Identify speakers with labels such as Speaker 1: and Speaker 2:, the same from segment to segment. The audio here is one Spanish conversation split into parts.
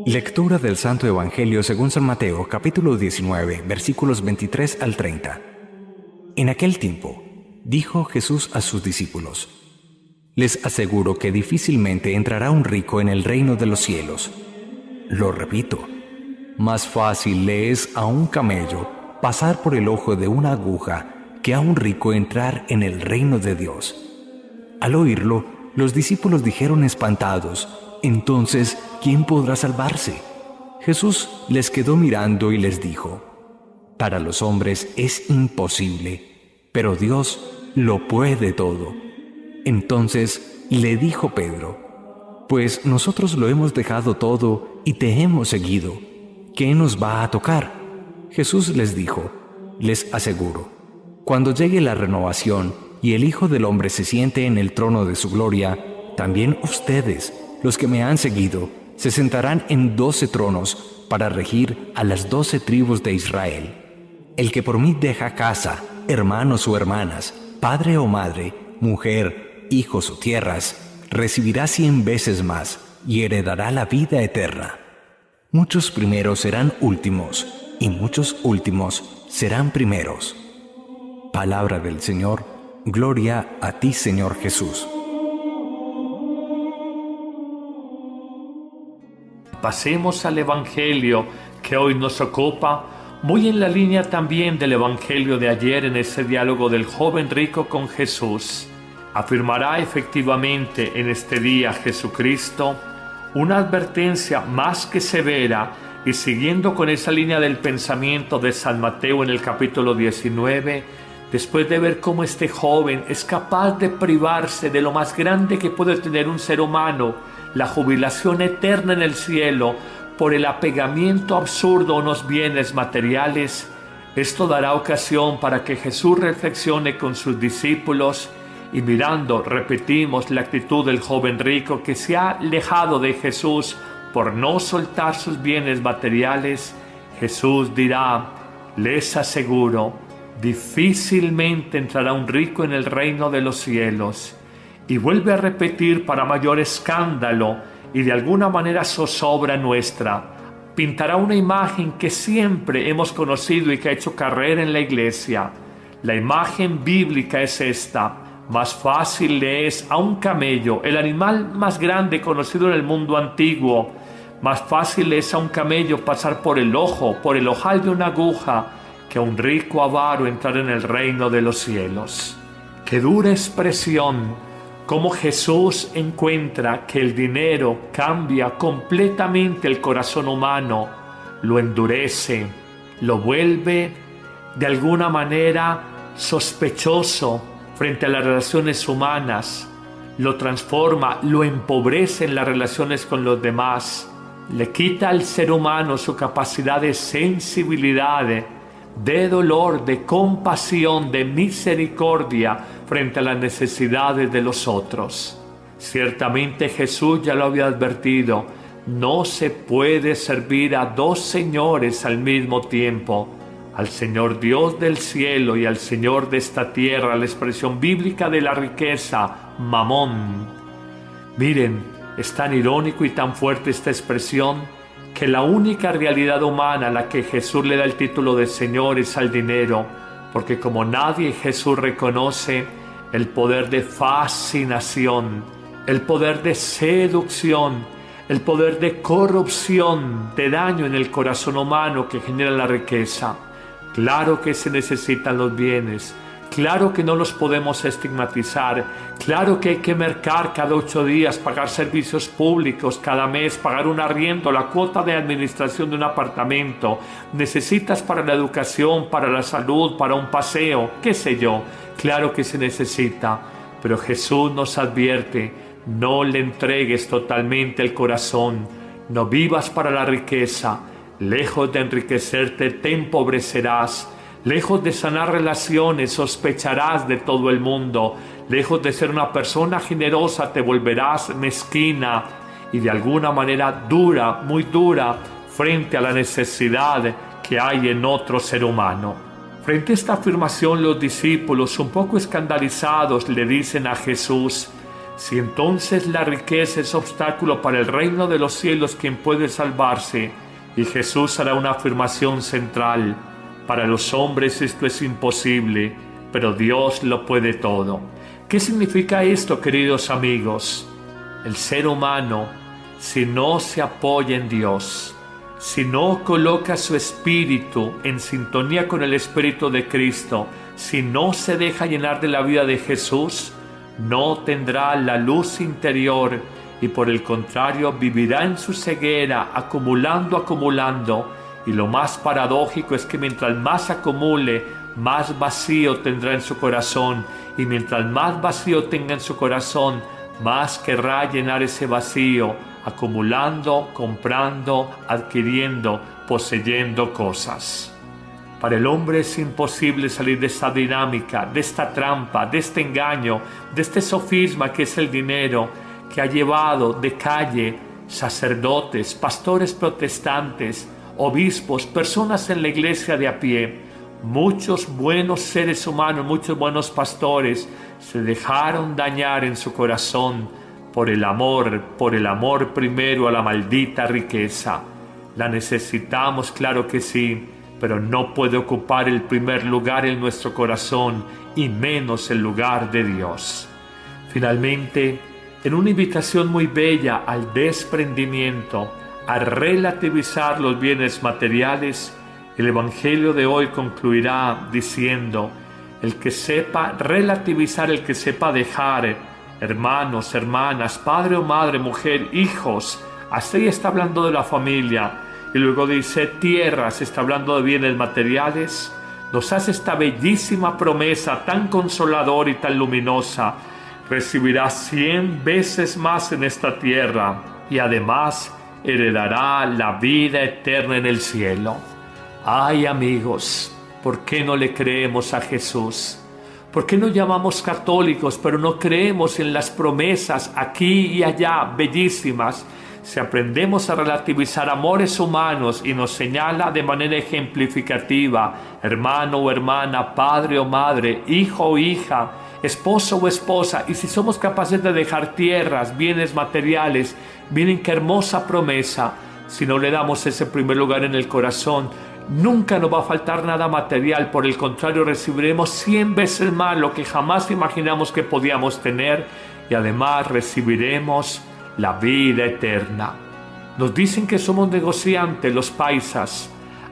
Speaker 1: Lectura del Santo Evangelio según San Mateo, capítulo 19, versículos 23 al 30. En aquel tiempo, dijo Jesús a sus discípulos: Les aseguro que difícilmente entrará un rico en el reino de los cielos. Lo repito, más fácil le es a un camello pasar por el ojo de una aguja que a un rico entrar en el reino de Dios. Al oírlo, los discípulos dijeron espantados: Entonces, ¿quién podrá salvarse? Jesús les quedó mirando y les dijo: Para los hombres es imposible, pero Dios lo puede todo. Entonces le dijo Pedro: Pues nosotros lo hemos dejado todo y te hemos seguido. ¿Qué nos va a tocar? Jesús les dijo: Les aseguro, cuando llegue la renovación y el Hijo del Hombre se siente en el trono de su gloria, también ustedes, los que me han seguido, se sentarán en 12 tronos para regir a las 12 tribus de Israel. El que por mí deja casa, hermanos o hermanas, padre o madre, mujer, hijos o tierras, recibirá 100 veces más y heredará la vida eterna. Muchos primeros serán últimos y muchos últimos serán primeros. Palabra del Señor. Gloria a ti, Señor Jesús.
Speaker 2: Pasemos al Evangelio que hoy nos ocupa, muy en la línea también del Evangelio de ayer en ese diálogo del joven rico con Jesús. Afirmará efectivamente en este día Jesucristo una advertencia más que severa, y siguiendo con esa línea del pensamiento de San Mateo en el capítulo 19, después de ver cómo este joven es capaz de privarse de lo más grande que puede tener un ser humano, la jubilación eterna en el cielo, por el apegamiento absurdo a unos bienes materiales, esto dará ocasión para que Jesús reflexione con sus discípulos y mirando, repetimos, la actitud del joven rico que se ha alejado de Jesús por no soltar sus bienes materiales, Jesús dirá: les aseguro, difícilmente entrará un rico en el reino de los cielos. Y vuelve a repetir para mayor escándalo y de alguna manera zozobra nuestra. Pintará una imagen que siempre hemos conocido y que ha hecho carrera en la iglesia. La imagen bíblica es esta: más fácil le es a un camello, el animal más grande conocido en el mundo antiguo, más fácil le es a un camello pasar por el ojo, por el ojal de una aguja, que a un rico avaro entrar en el reino de los cielos. ¡Qué dura expresión! Cómo Jesús encuentra que el dinero cambia completamente el corazón humano, lo endurece, lo vuelve de alguna manera sospechoso frente a las relaciones humanas, lo transforma, lo empobrece en las relaciones con los demás, le quita al ser humano su capacidad de sensibilidad, de dolor, de compasión, de misericordia frente a las necesidades de los otros. Ciertamente Jesús ya lo había advertido: no se puede servir a dos señores al mismo tiempo, al Señor Dios del cielo y al Señor de esta tierra, la expresión bíblica de la riqueza, mamón. Miren, es tan irónico y tan fuerte esta expresión que la única realidad humana a la que Jesús le da el título de Señor es al dinero, porque como nadie, Jesús reconoce el poder de fascinación, el poder de seducción, el poder de corrupción, de daño en el corazón humano que genera la riqueza. Claro que se necesitan los bienes, claro que no los podemos estigmatizar, claro que hay que mercar cada 8 días, pagar servicios públicos cada mes, pagar un arriendo, la cuota de administración de un apartamento, necesitas para la educación, para la salud, para un paseo, qué sé yo, claro que se necesita, pero Jesús nos advierte: no le entregues totalmente el corazón, no vivas para la riqueza, lejos de enriquecerte te empobrecerás. Lejos de sanar relaciones, sospecharás de todo el mundo. Lejos de ser una persona generosa, te volverás mezquina y de alguna manera dura, muy dura, frente a la necesidad que hay en otro ser humano. Frente a esta afirmación, los discípulos, un poco escandalizados, le dicen a Jesús: Si entonces la riqueza es obstáculo para el reino de los cielos, ¿quién puede salvarse? Y Jesús hará una afirmación central: para los hombres esto es imposible, pero Dios lo puede todo. ¿Qué significa esto, queridos amigos? El ser humano, si no se apoya en Dios, si no coloca su espíritu en sintonía con el Espíritu de Cristo, si no se deja llenar de la vida de Jesús, no tendrá la luz interior y por el contrario vivirá en su ceguera, acumulando, y lo más paradójico es que mientras más acumule, más vacío tendrá en su corazón, y mientras más vacío tenga en su corazón, más querrá llenar ese vacío, acumulando, comprando, adquiriendo, poseyendo cosas. Para el hombre es imposible salir de esta dinámica, de esta trampa, de este engaño, de este sofisma que es el dinero, que ha llevado de calle sacerdotes, pastores protestantes, obispos, personas en la iglesia de a pie. Muchos buenos seres humanos, muchos buenos pastores se dejaron dañar en su corazón por el amor primero a la maldita riqueza. La necesitamos, claro que sí, pero no puede ocupar el primer lugar en nuestro corazón y menos el lugar de Dios. Finalmente, en una invitación muy bella al desprendimiento, a relativizar los bienes materiales, el Evangelio de hoy concluirá diciendo: el que sepa relativizar, el que sepa dejar hermanos, hermanas, padre o madre, mujer, hijos, hasta ahí está hablando de la familia, y luego dice tierras, está hablando de bienes materiales, nos hace esta bellísima promesa tan consoladora y tan luminosa: recibirá 100 veces más en esta tierra y además heredará la vida eterna en el cielo. Ay, amigos, ¿por qué no le creemos a Jesús? ¿Por qué nos llamamos católicos, pero no creemos en las promesas aquí y allá, bellísimas? Si aprendemos a relativizar amores humanos y nos señala de manera ejemplificativa, hermano o hermana, padre o madre, hijo o hija, esposo o esposa, y si somos capaces de dejar tierras, bienes materiales, miren qué hermosa promesa. Si no le damos ese primer lugar en el corazón, nunca nos va a faltar nada material, por el contrario recibiremos 100 veces más lo que jamás imaginamos que podíamos tener, y además recibiremos la vida eterna. Nos dicen que somos negociantes los paisas.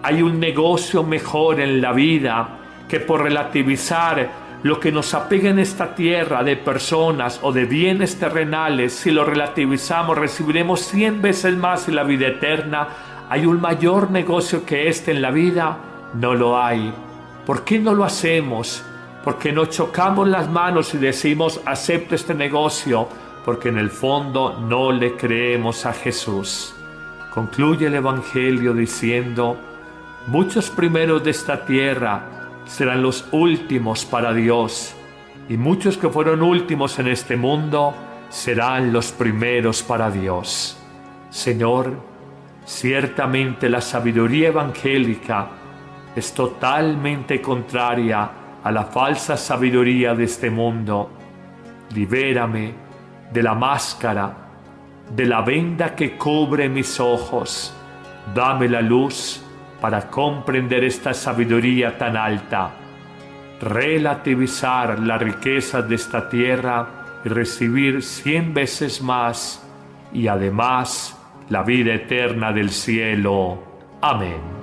Speaker 2: Hay un negocio mejor en la vida que por relativizar lo que nos apega en esta tierra de personas o de bienes terrenales. Si lo relativizamos, recibiremos 100 veces más en la vida eterna. ¿Hay un mayor negocio que este en la vida? No lo hay. ¿Por qué no lo hacemos? Porque no chocamos las manos y decimos acepto este negocio, porque en el fondo no le creemos a Jesús. Concluye el Evangelio diciendo: muchos primeros de esta tierra serán los últimos para Dios, y muchos que fueron últimos en este mundo serán los primeros para Dios. Señor, ciertamente la sabiduría evangélica es totalmente contraria a la falsa sabiduría de este mundo. Libérame de la máscara, de la venda que cubre mis ojos. Dame la luz para comprender esta sabiduría tan alta, relativizar las riquezas de esta tierra y recibir 100 veces más, y además la vida eterna del cielo. Amén.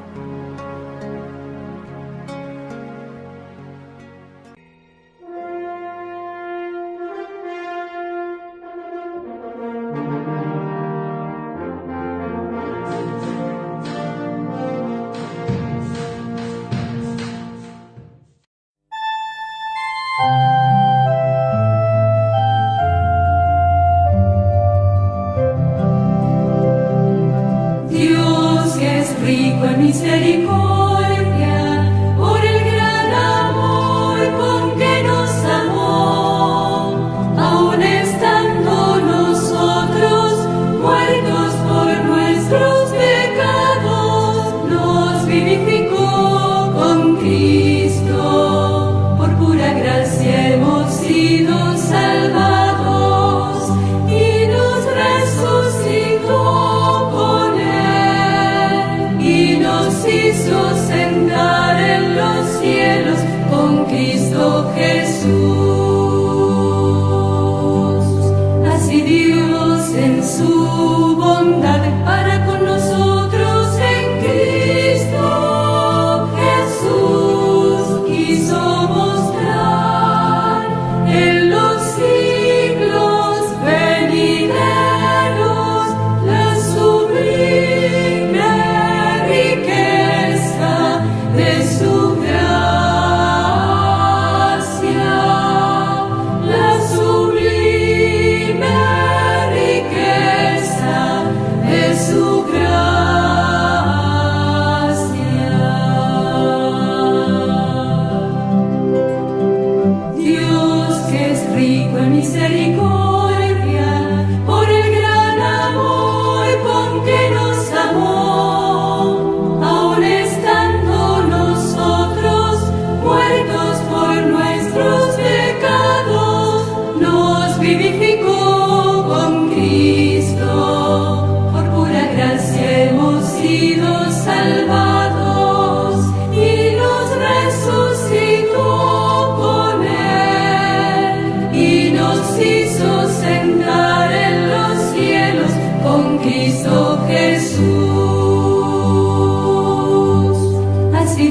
Speaker 3: Dios que es rico en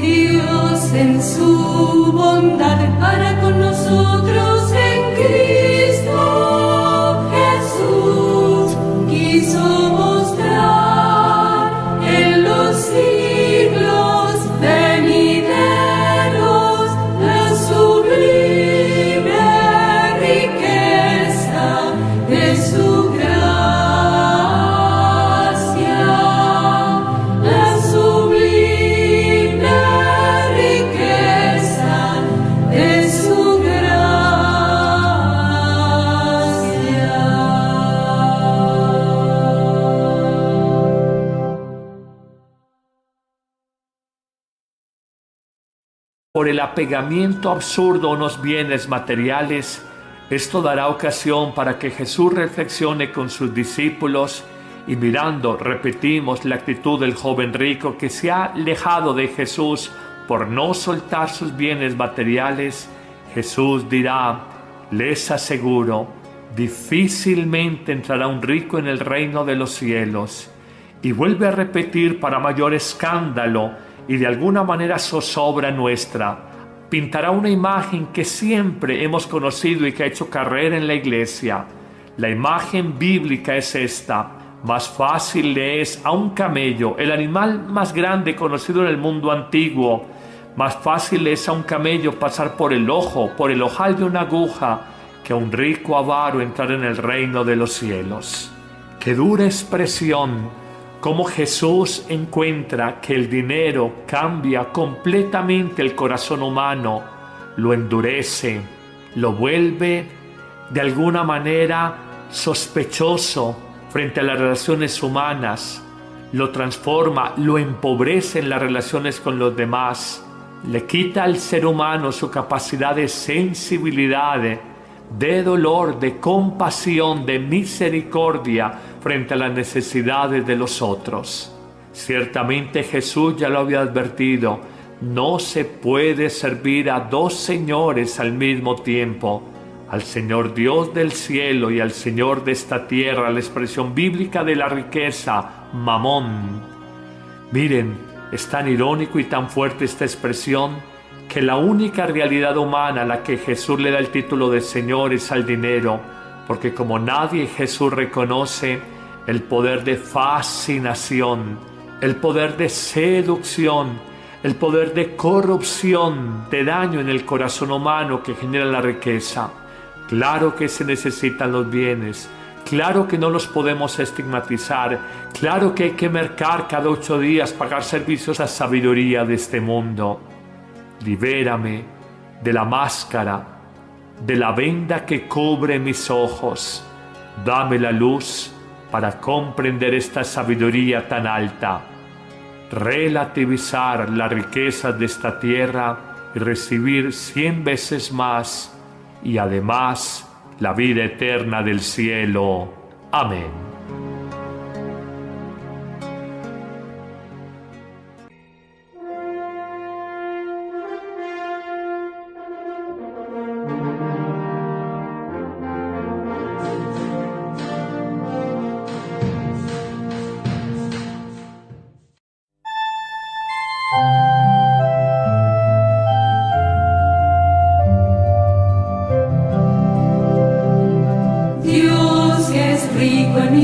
Speaker 3: Dios en su bondad hará con nosotros en Cristo Jesús. Quiso mostrar en los siglos venideros la sublime riqueza de su gracia, la sublime riqueza de su
Speaker 2: Por el apegamiento absurdo a unos bienes materiales, esto dará ocasión para que Jesús reflexione con sus discípulos y mirando, repetimos, la actitud del joven rico que se ha alejado de Jesús por no soltar sus bienes materiales, Jesús dirá: les aseguro, difícilmente entrará un rico en el reino de los cielos. Y vuelve a repetir para mayor escándalo y de alguna manera zozobra nuestra. Pintará una imagen que siempre hemos conocido y que ha hecho carrera en la iglesia. La imagen bíblica es esta: más fácil le es a un camello, el animal más grande conocido en el mundo antiguo, más fácil le es a un camello pasar por el ojal de una aguja, que a un rico avaro entrar en el reino de los cielos. ¡Qué dura expresión! Cómo Jesús encuentra que el dinero cambia completamente el corazón humano, lo endurece, lo vuelve de alguna manera sospechoso frente a las relaciones humanas, lo transforma, lo empobrece en las relaciones con los demás, le quita al ser humano su capacidad de sensibilidad, de dolor, de compasión, de misericordia frente a las necesidades de los otros. Ciertamente Jesús ya lo había advertido: no se puede servir a dos señores al mismo tiempo, al Señor Dios del cielo y al Señor de esta tierra. La expresión bíblica de la riqueza, mamón. Miren, es tan irónico y tan fuerte esta expresión que la única realidad humana a la que Jesús le da el título de Señor es al dinero, porque como nadie, Jesús reconoce el poder de fascinación, el poder de seducción, el poder de corrupción, de daño en el corazón humano que genera la riqueza. Claro que se necesitan los bienes, claro que no los podemos estigmatizar, claro que hay que mercar cada 8 días, pagar servicios a sabiduría de este mundo. Libérame de la máscara, de la venda que cubre mis ojos. Dame la luz para comprender esta sabiduría tan alta, relativizar las riquezas de esta tierra y recibir 100 veces más, y además la vida eterna del cielo. Amén.
Speaker 3: Dios que es rico en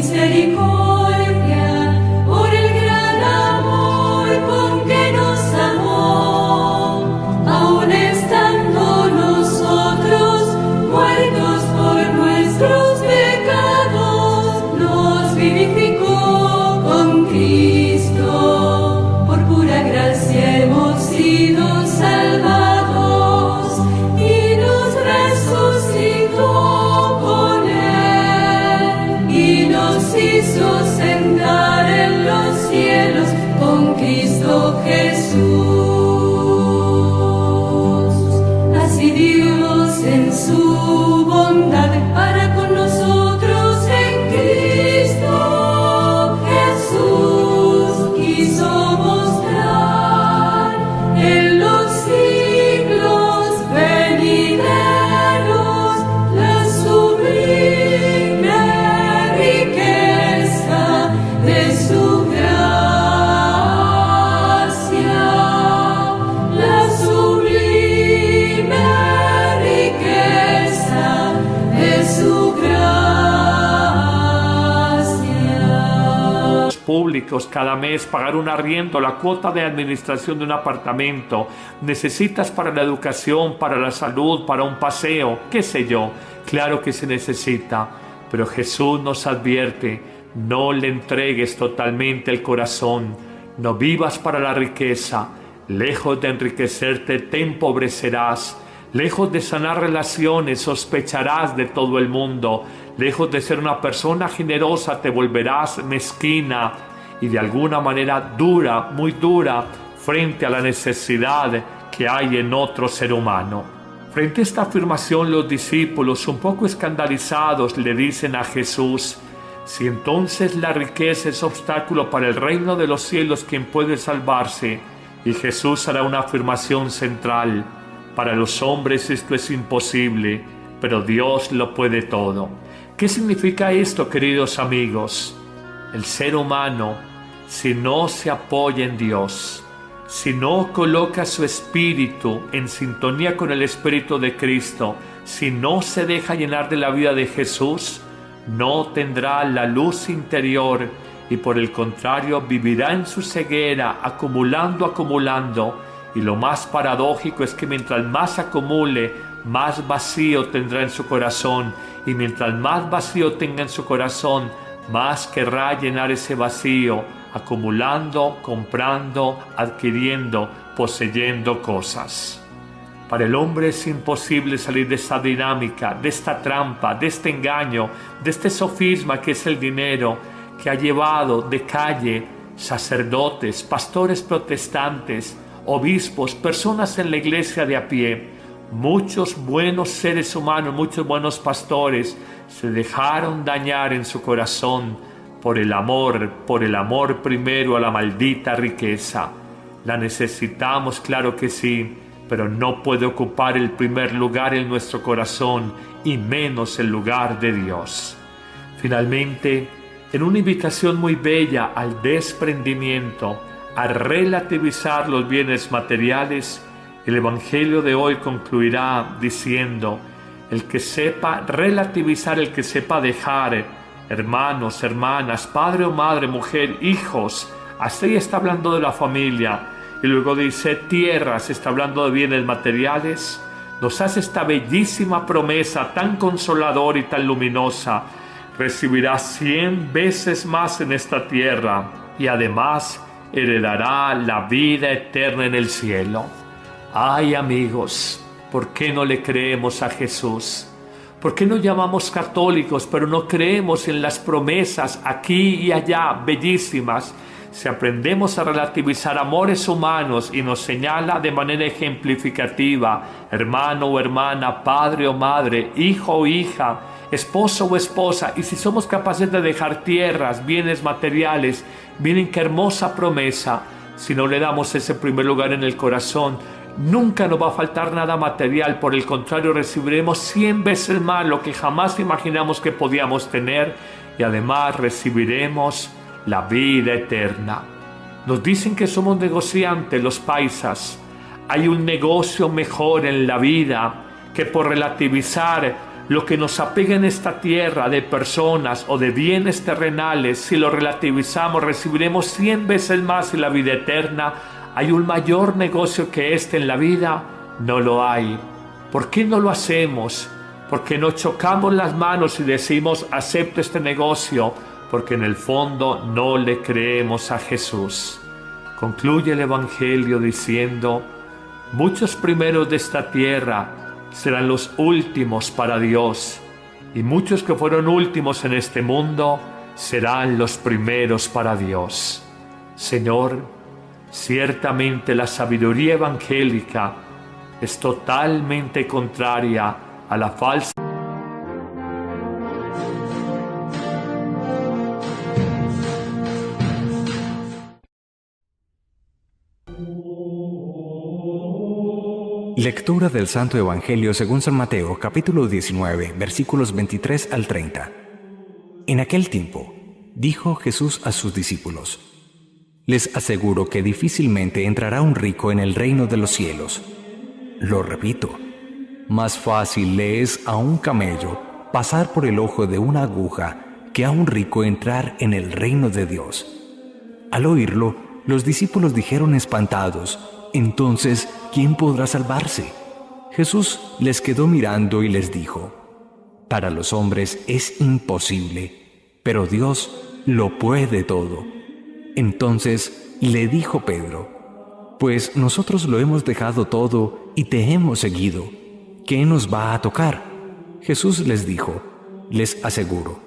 Speaker 2: públicos cada mes, pagar un arriendo, la cuota de administración de un apartamento, necesitas para la educación, para la salud, para un paseo, qué sé yo, claro que se necesita, pero Jesús nos advierte, no le entregues totalmente el corazón, no vivas para la riqueza, lejos de enriquecerte te empobrecerás, lejos de sanar relaciones sospecharás de todo el mundo, lejos de ser una persona generosa te volverás mezquina y de alguna manera dura, muy dura, frente a la necesidad que hay en otro ser humano. Frente a esta afirmación, los discípulos, un poco escandalizados, le dicen a Jesús: si entonces la riqueza es obstáculo para el reino de los cielos, ¿quién puede salvarse? Y Jesús hará una afirmación central: para los hombres esto es imposible, pero Dios lo puede todo. ¿Qué significa esto, queridos amigos? El ser humano, si no se apoya en Dios, si no coloca su espíritu en sintonía con el Espíritu de Cristo, si no se deja llenar de la vida de Jesús, no tendrá la luz interior y por el contrario vivirá en su ceguera, acumulando, y lo más paradójico es que mientras más acumule, más vacío tendrá en su corazón, y mientras más vacío tenga en su corazón, más querrá llenar ese vacío, acumulando, comprando, adquiriendo, poseyendo cosas. Para el hombre es imposible salir de esta dinámica, de esta trampa, de este engaño, de este sofisma que es el dinero, que ha llevado de calle sacerdotes, pastores protestantes, obispos, personas en la iglesia de a pie. Muchos buenos seres humanos, muchos buenos pastores se dejaron dañar en su corazón por el amor primero a la maldita riqueza. La necesitamos, claro que sí, pero no puede ocupar el primer lugar en nuestro corazón y menos el lugar de Dios. Finalmente, en una invitación muy bella al desprendimiento, a relativizar los bienes materiales, el Evangelio de hoy concluirá diciendo: el que sepa relativizar, el que sepa dejar hermanos, hermanas, padre o madre, mujer, hijos, hasta ahí está hablando de la familia, y luego dice tierras, está hablando de bienes materiales, nos hace esta bellísima promesa tan consoladora y tan luminosa: recibirá 100 veces más en esta tierra y además heredará la vida eterna en el cielo. Ay, amigos, ¿por qué no le creemos a Jesús? ¿Por qué nos llamamos católicos, pero no creemos en las promesas aquí y allá, bellísimas? Si aprendemos a relativizar amores humanos y nos señala de manera ejemplificativa, hermano o hermana, padre o madre, hijo o hija, esposo o esposa, y si somos capaces de dejar tierras, bienes materiales, miren qué hermosa promesa. Si no le damos ese primer lugar en el corazón, nunca nos va a faltar nada material, por el contrario recibiremos 100 veces más lo que jamás imaginamos que podíamos tener, y además recibiremos la vida eterna. Nos dicen que somos negociantes los paisas. Hay un negocio mejor en la vida que por relativizar lo que nos apega en esta tierra de personas o de bienes terrenales. Si lo relativizamos, recibiremos 100 veces más en la vida eterna. ¿Hay un mayor negocio que este en la vida? No lo hay. ¿Por qué no lo hacemos? Porque nos chocamos las manos y decimos: acepto este negocio, porque en el fondo no le creemos a Jesús. Concluye el Evangelio diciendo: muchos primeros de esta tierra serán los últimos para Dios, y muchos que fueron últimos en este mundo serán los primeros para Dios. Señor, ciertamente la sabiduría evangélica es totalmente contraria a la falsa.
Speaker 1: Lectura del Santo Evangelio según San Mateo, capítulo 19, versículos 23 al 30. En aquel tiempo, dijo Jesús a sus discípulos: les aseguro que difícilmente entrará un rico en el reino de los cielos. Lo repito, más fácil le es a un camello pasar por el ojo de una aguja que a un rico entrar en el reino de Dios. Al oírlo, los discípulos dijeron espantados: «Entonces, ¿quién podrá salvarse?». Jesús les quedó mirando y les dijo: «Para los hombres es imposible, pero Dios lo puede todo». Entonces le dijo Pedro: «Pues nosotros lo hemos dejado todo y te hemos seguido. ¿Qué nos va a tocar?». Jesús les dijo: «Les aseguro,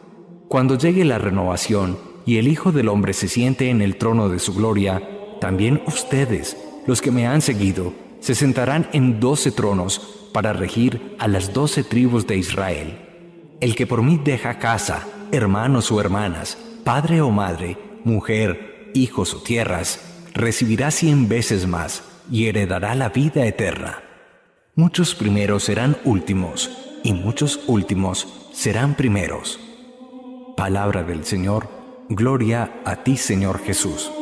Speaker 1: cuando llegue la renovación y el Hijo del Hombre se siente en el trono de su gloria, también ustedes, los que me han seguido, se sentarán en 12 tronos para regir a las 12 tribus de Israel. El que por mí deja casa, hermanos o hermanas, padre o madre, mujer, hijos o tierras, recibirá 100 veces más y heredará la vida eterna. Muchos primeros serán últimos, y muchos últimos serán primeros». Palabra del Señor. Gloria a ti, Señor Jesús.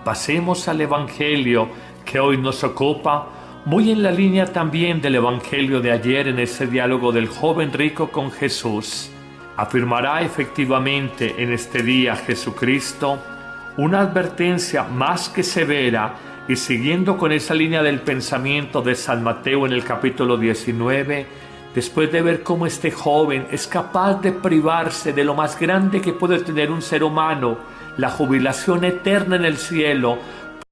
Speaker 2: Pasemos al Evangelio que hoy nos ocupa, muy en la línea también del Evangelio de ayer en ese diálogo del joven rico con Jesús. Afirmará efectivamente en este día Jesucristo una advertencia más que severa, y siguiendo con esa línea del pensamiento de San Mateo en el capítulo 19, después de ver cómo este joven es capaz de privarse de lo más grande que puede tener un ser humano, la jubilación eterna en el cielo,